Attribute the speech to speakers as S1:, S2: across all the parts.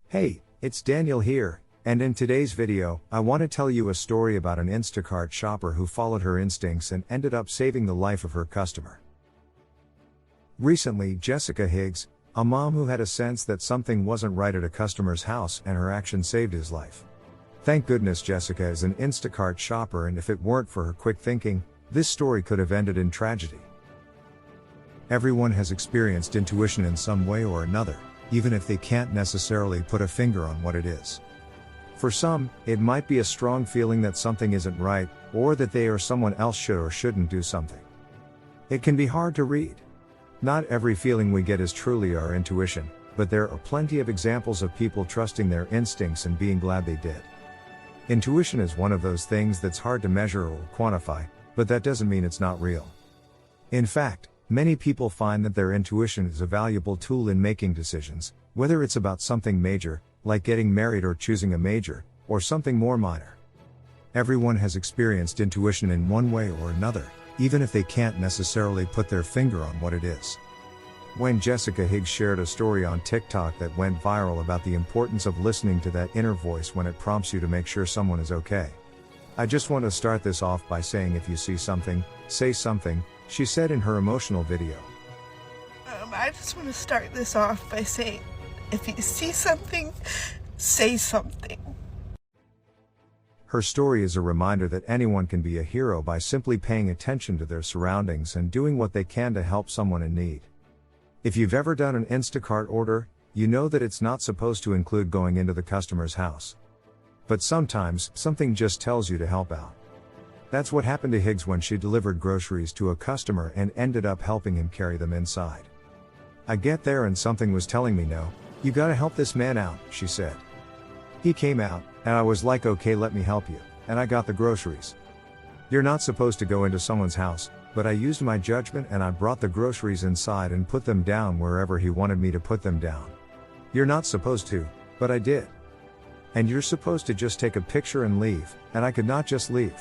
S1: Hey, it's Daniel here, and in today's video, I want to tell you a story about an Instacart shopper who followed her instincts and ended up saving the life of her customer. Recently, Jessica Higgs, a mom who had a sense that something wasn't right at a customer's house and her action saved his life. Thank goodness Jessica is an Instacart shopper, and if it weren't for her quick thinking, this story could have ended in tragedy. Everyone has experienced intuition in some way or another, even if they can't necessarily put a finger on what it is. For some, it might be a strong feeling that something isn't right, or that they or someone else should or shouldn't do something. It can be hard to read. Not every feeling we get is truly our intuition, but there are plenty of examples of people trusting their instincts and being glad they did. Intuition is one of those things that's hard to measure or quantify, but that doesn't mean it's not real. In fact, many people find that their intuition is a valuable tool in making decisions, whether it's about something major, like getting married, or choosing a major, or something more minor. Everyone has experienced intuition in one way or another, even if they can't necessarily put their finger on what it is. When Jessica Higgs shared a story on TikTok that went viral about the importance of listening to that inner voice when it prompts you to make sure someone is okay. I just want to start this off by saying, if you see something, say something, she said in her emotional video.
S2: I just want to start this off by saying, if you see something, say something.
S1: Her story is a reminder that anyone can be a hero by simply paying attention to their surroundings and doing what they can to help someone in need. If you've ever done an Instacart order, you know that it's not supposed to include going into the customer's house. But sometimes, something just tells you to help out. That's what happened to Higgs when she delivered groceries to a customer and ended up helping him carry them inside. I get there and something was telling me, no, you gotta help this man out, she said. He came out, and I was like, okay, let me help you, and I got the groceries. You're not supposed to go into someone's house, but I used my judgment and I brought the groceries inside and put them down wherever he wanted me to put them down. You're not supposed to, but I did. And you're supposed to just take a picture and leave, and I could not just leave.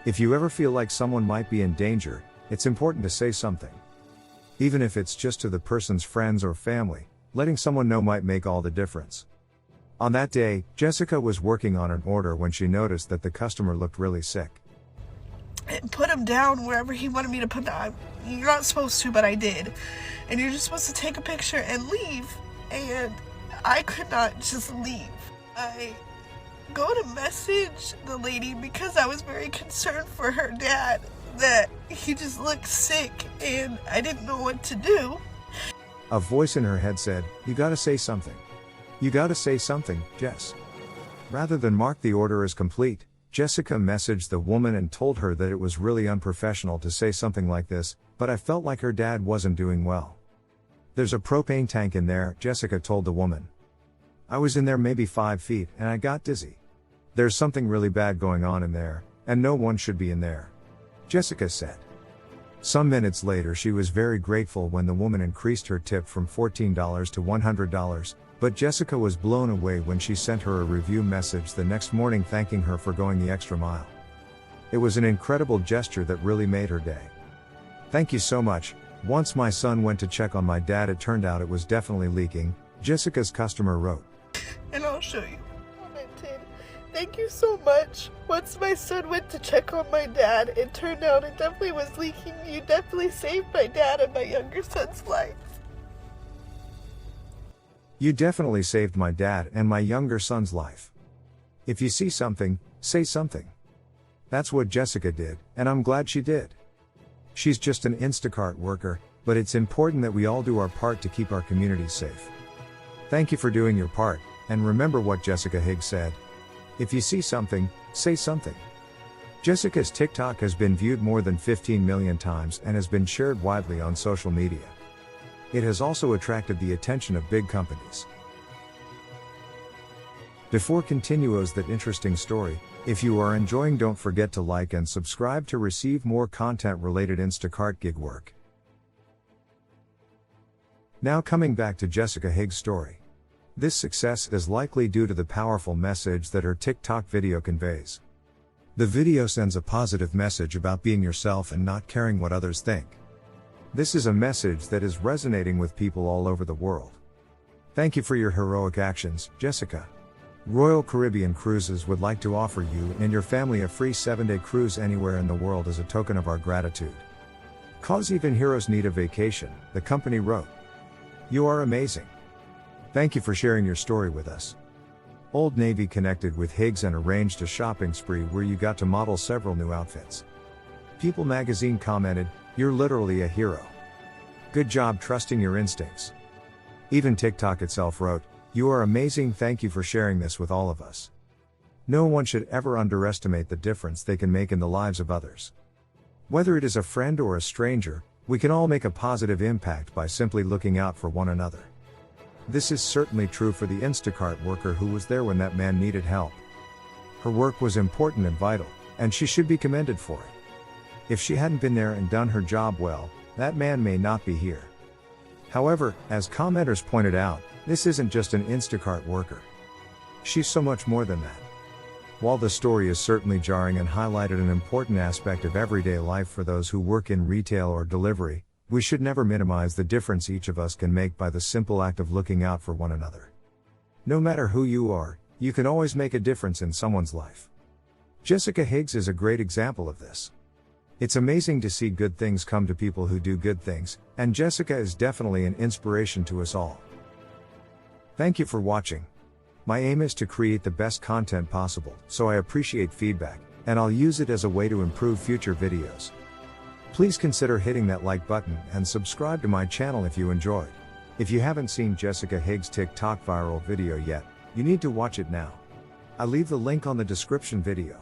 S1: If you ever feel like someone might be in danger, it's important to say something. Even if it's just to the person's friends or family, letting someone know might make all the difference. On that day, Jessica was working on an order when she noticed that the customer looked really sick.
S2: And put him down wherever he wanted me to put him. You're not supposed to, but I did. And you're just supposed to take a picture and leave. And I could not just leave. I go to message the lady because I was very concerned for her dad, that he just looked sick and I didn't know what to do.
S1: A voice in her head said, you gotta say something. You gotta say something, Jess. Rather than mark the order as complete, Jessica messaged the woman and told her that it was really unprofessional to say something like this, but I felt like her dad wasn't doing well. There's a propane tank in there, Jessica told the woman. I was in there maybe 5 feet and I got dizzy. There's something really bad going on in there, and no one should be in there, Jessica said. Some minutes later, she was very grateful when the woman increased her tip from $14 to $100, but Jessica was blown away when she sent her a review message the next morning thanking her for going the extra mile. It was an incredible gesture that really made her day. Thank you so much. Once my son went to check on my dad, it turned out it was definitely leaking, Jessica's customer wrote.
S2: And I'll show you. Commented, thank you so much. Once my son went to check on my dad, it turned out it definitely was leaking. You definitely saved my dad and my younger son's life.
S1: You definitely saved my dad and my younger son's life. If you see something, say something. That's what Jessica did, and I'm glad she did. She's just an Instacart worker, but it's important that we all do our part to keep our communities safe. Thank you for doing your part, and remember what Jessica Higgs said. If you see something, say something. Jessica's TikTok has been viewed more than 15 million times and has been shared widely on social media. It has also attracted the attention of big companies. Before continues that interesting story, if you are enjoying, don't forget to like and subscribe to receive more content related Instacart gig work. Now coming back to Jessica Higgs' story. This success is likely due to the powerful message that her TikTok video conveys. The video sends a positive message about being yourself and not caring what others think. This is a message that is resonating with people all over the world. Thank you for your heroic actions, Jessica. Royal Caribbean Cruises would like to offer you and your family a free 7-day cruise anywhere in the world as a token of our gratitude. 'Cause even heroes need a vacation, the company wrote. You are amazing. Thank you for sharing your story with us. Old Navy connected with Higgs and arranged a shopping spree where you got to model several new outfits. People magazine commented, "You're literally a hero. Good job trusting your instincts." Even TikTok itself wrote, "You are amazing, thank you for sharing this with all of us." No one should ever underestimate the difference they can make in the lives of others. Whether it is a friend or a stranger, we can all make a positive impact by simply looking out for one another. This is certainly true for the Instacart worker who was there when that man needed help. Her work was important and vital, and she should be commended for it. If she hadn't been there and done her job well, that man may not be here. However, as commenters pointed out, this isn't just an Instacart worker. She's so much more than that. While the story is certainly jarring and highlighted an important aspect of everyday life for those who work in retail or delivery, we should never minimize the difference each of us can make by the simple act of looking out for one another. No matter who you are, you can always make a difference in someone's life. Jessica Higgs is a great example of this. It's amazing to see good things come to people who do good things, and Jessica is definitely an inspiration to us all. Thank you for watching. My aim is to create the best content possible, so I appreciate feedback, and I'll use it as a way to improve future videos. Please consider hitting that like button and subscribe to my channel if you enjoyed. If you haven't seen Jessica Higgs' TikTok viral video yet, you need to watch it now. I leave the link on the description video.